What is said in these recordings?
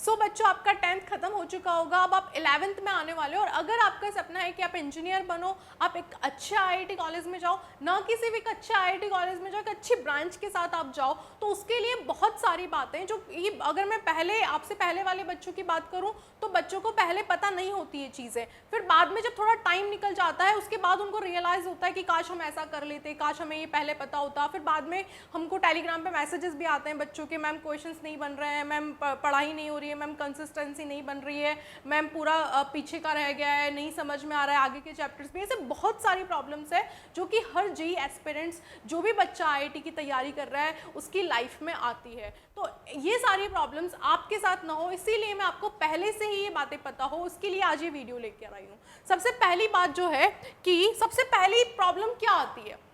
सो बच्चों आपका 10th खत्म हो चुका होगा, अब आप 11th में आने वाले हो और अगर आपका सपना है कि आप इंजीनियर बनो, आप एक अच्छे आईआईटी कॉलेज में जाओ, ना किसी भी एक अच्छे आईआईटी कॉलेज में जाओ, एक अच्छी ब्रांच के साथ आप जाओ, तो उसके लिए बहुत सारी बातें जो ये अगर मैं पहले आपसे पहले वाले बच्चों की बात करूं तो बच्चों को पहले पता नहीं होती ये चीज़ें, फिर बाद में जब थोड़ा टाइम निकल जाता है उसके बाद उनको रियलाइज़ होता है कि काश हम ऐसा कर लेते, काश हमें ये पहले पता होता। फिर बाद में हमको टेलीग्राम पे मैसेजेस भी आते हैं बच्चों के, मैम क्वेश्चंस नहीं बन रहे हैं, मैम पढ़ाई नहीं हो रही है, मैम कंसिस्टेंसी नहीं बन रही है, मैम पूरा पीछे का रह गया है, नहीं समझ में आ रहा है आगे के चैप्टर्स में। ऐसे बहुत सारी प्रॉब्लम्स है जो कि हर जेईई एस्पिरेंट्स, जो भी बच्चा आईआईटी की तैयारी कर रहा है उसकी लाइफ में आती है। तो ये सारी प्रॉब्लम्स आपके साथ ना हो इसीलिए मैं आपको पहले से ही ये बातें पता हो उसके लिए आज ये वीडियो लेकर आई हूँ। सबसे पहली बात जो है कि सबसे पहली प्रॉब्लम क्या आती है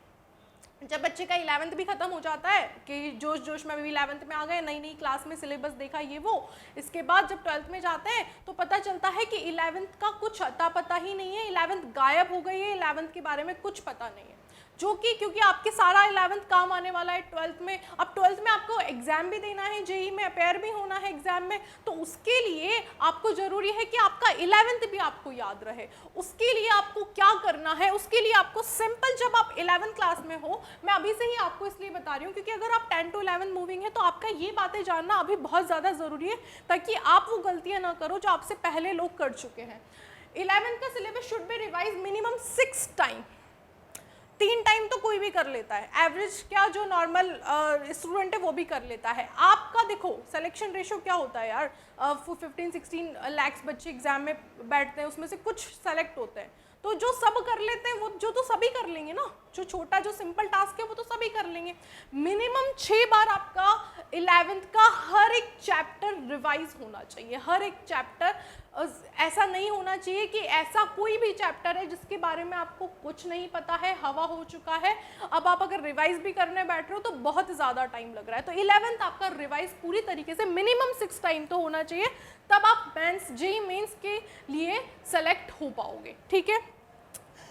जब बच्चे का 11th भी खत्म हो जाता है कि जोश जोश में भी 11th में आ गए, नई नई क्लास में सिलेबस देखा ये वो, इसके बाद जब 12th में जाते हैं तो पता चलता है कि 11th का कुछ अता पता ही नहीं है, 11th गायब हो गई है, 11th के बारे में कुछ पता नहीं है, जो कि क्योंकि आपके सारा 11th काम आने वाला है 12th में। अब 12th में आपको एग्जाम भी देना है, जेईई में अपेयर भी होना है एग्जाम में, तो उसके लिए आपको जरूरी है कि आपका 11th भी आपको याद रहे। उसके लिए आपको क्या करना है, उसके लिए आपको सिंपल, जब आप 11th क्लास में हो, मैं अभी से ही आपको इसलिए बता रही हूँ क्योंकि अगर आप 10 to 11 मूविंग है तो आपका ये बातें जानना अभी बहुत ज़्यादा ज़रूरी है ताकि आप वो गलतियाँ ना करो जो आपसे पहले लोग कर चुके हैं। 11th का syllabus should be revise minimum 6 time, 3 time तो कोई भी कर लेता है, एवरेज क्या जो नॉर्मल स्टूडेंट है वो भी कर लेता है। आपका देखो सिलेक्शन रेशो क्या होता है यार, 15-16 लाख बच्चे एग्जाम में बैठते हैं, उसमें से कुछ सेलेक्ट होते हैं, तो जो सब कर लेते हैं वो जो तो सभी कर लेंगे ना, जो छोटा जो सिंपल टास्क है वो तो सभी कर लेंगे। मिनिमम 6 बार आपका 11th का हर एक चैप्टर रिवाइज होना चाहिए, हर एक चैप्टर। ऐसा नहीं होना चाहिए कि ऐसा कोई भी चैप्टर है जिसके बारे में आपको कुछ नहीं पता है, हवा हो चुका है, अब आप अगर रिवाइज भी करने बैठ रहे हो तो बहुत ज़्यादा टाइम लग रहा है। तो 11th आपका रिवाइज पूरी तरीके से मिनिमम 6 टाइम तो होना चाहिए, तब आप मेंस जेईई मेंस के लिए सेलेक्ट हो पाओगे, ठीक है।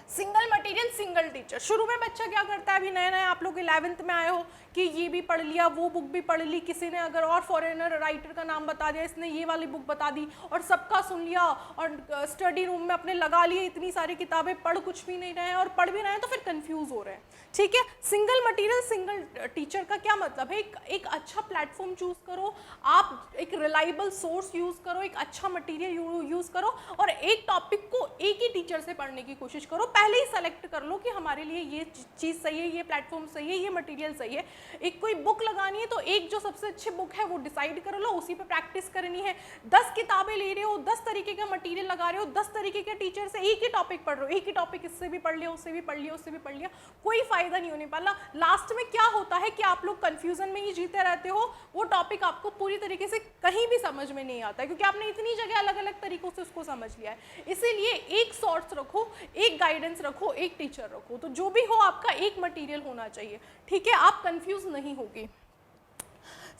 सिंगल मटेरियल सिंगल टीचर, शुरू में बच्चा क्या करता है, अभी नए नए आप लोग 11th में आए हो कि ये भी पढ़ लिया, वो बुक भी पढ़ ली, किसी ने अगर और फॉरेनर राइटर का नाम बता दिया, इसने ये वाली बुक बता दी और सबका सुन लिया और स्टडी रूम में अपने लगा लिए इतनी सारी किताबें, पढ़ कुछ भी नहीं रहे हैं और पढ़ भी रहे हैं तो फिर कंफ्यूज हो रहे हैं, ठीक है। सिंगल मटेरियल सिंगल टीचर का क्या मतलब है, एक अच्छा प्लेटफॉर्म चूज करो, आप एक रिलायबल सोर्स यूज करो, एक अच्छा मटेरियल यूज करो और एक टॉपिक को एक ही टीचर से पढ़ने की कोशिश करो। पहले ही सेलेक्ट कर लो कि हमारे लिए ये चीज़ सही है, ये प्लेटफॉर्म सही है, ये मटेरियल सही है। एक कोई बुक लगानी है तो एक जो सबसे अच्छी बुक है वो डिसाइड कर लो, उसी पे प्रैक्टिस करनी है। 10 किताबें ले रहे हो, 10 तरीके का मटेरियल लगा रहे हो, 10 तरीके के टीचर से एक ही टॉपिक पढ़ रहे हो, एक ही टॉपिक इससे भी पढ़ लिया, उससे भी पढ़ लिया, उससे भी पढ़ लिया, कोई फायदा नहीं होने वाला। लास्ट में क्या होता है कि आप लोग कंफ्यूजन में ही जीते रहते हो, वो टॉपिक आपको पूरी तरीके से कहीं भी समझ में नहीं आता है क्योंकि आपने इतनी जगह अलग अलग तरीकों से उसको समझ लिया है। इसीलिए एक सोर्स रखो, एक गाइडेंस रखो, एक टीचर रखो, तो जो भी हो आपका एक मटेरियल होना चाहिए, ठीक है, आप कंफ्यूज नहीं होगी।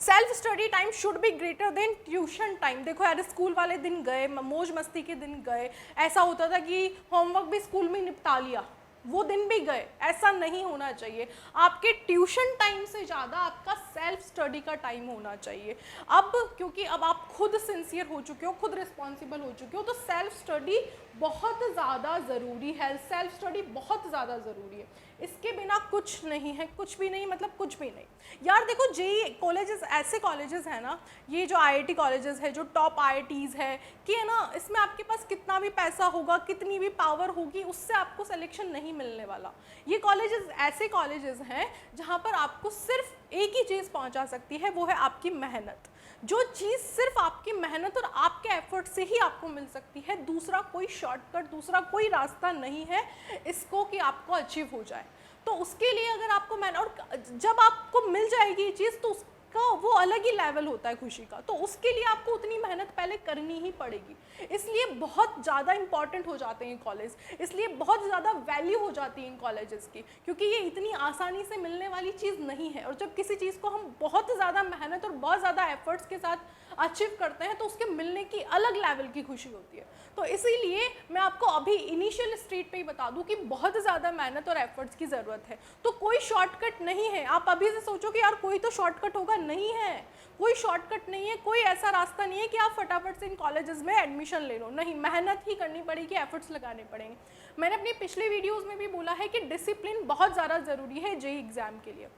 Self study time should be greater than tuition time. देखो यार स्कूल वाले दिन गए, मौज मस्ती के दिन गए, ऐसा होता था कि होमवर्क भी स्कूल में निपटा लिया, वो दिन भी गए, ऐसा नहीं होना चाहिए। आपके ट्यूशन टाइम से ज़्यादा आपका सेल्फ स्टडी का टाइम होना चाहिए। अब क्योंकि अब आप खुद सिंसियर हो चुके हो, खुद रिस्पॉन्सिबल हो चुके हो, तो सेल्फ स्टडी बहुत ज़्यादा ज़रूरी है, सेल्फ स्टडी बहुत ज़्यादा ज़रूरी है, इसके बिना कुछ नहीं है, कुछ भी नहीं, मतलब कुछ भी नहीं यार। देखो जेईई कॉलेजेस ऐसे कॉलेजेस हैं ना, ये जो आईआईटी कॉलेजेस है, जो टॉप आईआईटीज़ है कि है ना, इसमें आपके पास कितना भी पैसा होगा, कितनी भी पावर होगी, उससे आपको सिलेक्शन नहीं मिलने वाला। ये कॉलेजेस ऐसे कॉलेजेस हैं जहाँ पर आपको सिर्फ एक ही चीज़ पहुँचा सकती है, वो है आपकी मेहनत। जो चीज़ सिर्फ आपकी मेहनत और आपके एफर्ट से ही आपको मिल सकती है, दूसरा कोई शॉर्टकट, दूसरा कोई रास्ता नहीं है इसको कि आपको अचीव हो जाए। तो उसके लिए अगर आपको मेहनत, और जब आपको मिल जाएगी ये चीज़ तो उसका वो अलग ही लेवल होता है खुशी का, तो उसके लिए आपको उतनी मेहनत पहले करनी ही पड़ेगी। इसलिए बहुत ज़्यादा इंपॉर्टेंट हो जाते हैं कॉलेज, इसलिए बहुत ज़्यादा वैल्यू हो जाती है इन कॉलेजेस की, क्योंकि ये इतनी आसानी से मिलने वाली चीज़ नहीं है। और जब किसी चीज़ को हम बहुत ज़्यादा मेहनत और बहुत ज़्यादा एफर्ट्स के साथ अचीव करते हैं तो उसके मिलने की अलग लेवल की खुशी होती है। तो इसीलिए मैं आपको अभी इनिशियल स्टेज पे ही बता दूं कि बहुत ज़्यादा मेहनत और एफर्ट्स की ज़रूरत है। तो कोई शॉर्टकट नहीं है। आप अभी से सोचो कि यार कोई तो शॉर्टकट होगा, नहीं है, कोई शॉर्टकट नहीं है, कोई ऐसा रास्ता नहीं है कि आप फटाफट से इन कॉलेजेस में एडमिशन ले लो। नहीं, मेहनत ही करनी पड़ेगी, एफर्ट्स लगाने पड़ेंगे। मैंने अपनी पिछले वीडियोज़ में भी बोला है कि डिसिप्लिन बहुत ज़्यादा ज़रूरी है जेईई एग्ज़ाम के लिए,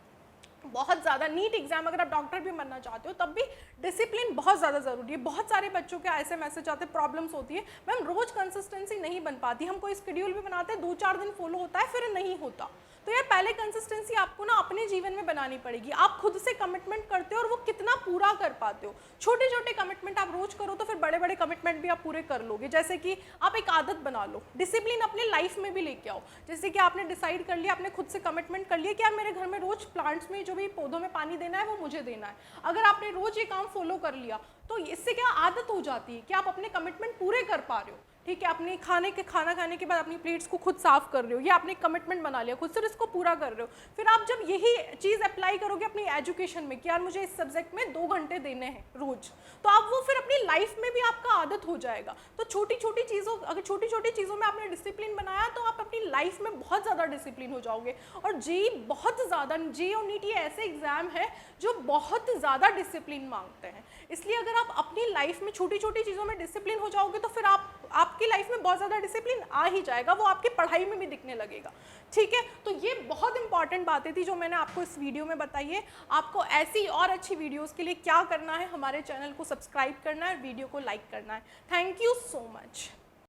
बहुत ज़्यादा। नीट एग्जाम अगर आप डॉक्टर भी बनना चाहते हो तब भी डिसिप्लिन बहुत ज़्यादा ज़रूरी है। बहुत सारे बच्चों के ऐसे मैसेज आते, प्रॉब्लम्स होती है, मैम रोज़ कंसिस्टेंसी नहीं बन पाती, हम कोई शेड्यूल भी बनाते हैं 2-4 दिन फॉलो होता है फिर नहीं होता। तो यार पहले कंसिस्टेंसी आपको ना अपने जीवन में बनानी पड़ेगी। आप खुद से कमिटमेंट करते हो और वो कितना पूरा कर पाते हो। छोटे छोटे कमिटमेंट आप रोज करो तो फिर बड़े बड़े कमिटमेंट भी आप पूरे कर लोगे। जैसे कि आप एक आदत बना लो, डिसिप्लिन अपने लाइफ में भी लेके आओ। जैसे कि आपने डिसाइड कर लिया, आपने खुद से कमिटमेंट कर लिया कि यार मेरे घर में रोज प्लांट्स में जो भी पौधों में पानी देना है वो मुझे देना है। अगर आपने रोज ये काम फॉलो कर लिया तो इससे क्या आदत हो जाती है कि आप अपने कमिटमेंट पूरे कर पा रहे हो। ठीक है, अपने खाना खाने के बाद अपनी प्लेट्स को खुद साफ कर रहे हो, ये आपने कमिटमेंट बना लिया, खुद से इसको पूरा कर रहे हो। फिर आप जब यही चीज़ अप्लाई करोगे अपनी एजुकेशन में कि यार मुझे इस सब्जेक्ट में 2 घंटे देने हैं रोज, तो आप वो फिर अपनी लाइफ में भी आपका आदत हो जाएगा। तो छोटी छोटी चीज़ों, अगर छोटी छोटी चीज़ों में आपने डिसिप्लिन बनाया तो आप अपनी लाइफ में बहुत ज़्यादा डिसिप्लिन हो जाओगे। और जेईई बहुत ज़्यादा, जेईई और नीट ये ऐसे एग्जाम है जो बहुत ज़्यादा डिसिप्लिन मांगते हैं। इसलिए अगर आप अपनी लाइफ में छोटी छोटी चीज़ों में डिसिप्लिन हो जाओगे तो फिर आपकी लाइफ में बहुत ज़्यादा डिसिप्लिन आ ही जाएगा, वो आपकी पढ़ाई में भी दिखने लगेगा। ठीक है, तो ये बहुत इंपॉर्टेंट बातें थी जो मैंने आपको इस वीडियो में बताई है। आपको ऐसी और अच्छी वीडियोस के लिए क्या करना है, हमारे चैनल को सब्सक्राइब करना है, वीडियो को लाइक करना है। Thank you so much.